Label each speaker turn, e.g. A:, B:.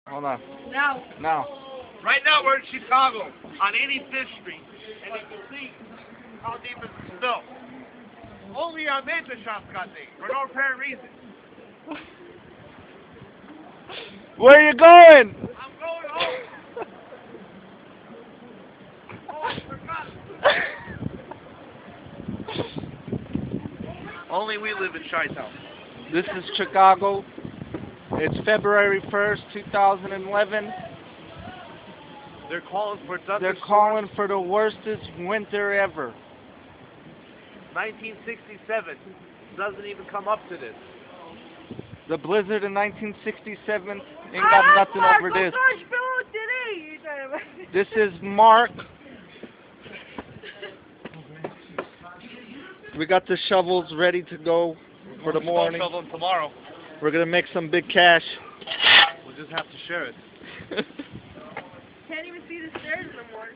A: Hold on.
B: No.
A: Now.
C: Right now we're in Chicago on 85th Street, and you can see how deep is the spill. Only our major shops got deep for no apparent reason.
A: Where you going?
C: I'm going home. Oh, I forgot. Only we live in Chi-Town.
A: This is Chicago. It's February 1st, 2011.
C: They're calling for thunderstorms.
A: They're calling for the worstest winter ever.
C: 1967 doesn't even come up to this.
A: The blizzard in 1967 ain't got nothing over this. This is Mark. We got the shovels ready to go for the morning.
C: We'll shovel them tomorrow.
A: We're gonna make some big cash.
C: We'll just have to share it.
B: Can't even see the stairs no more.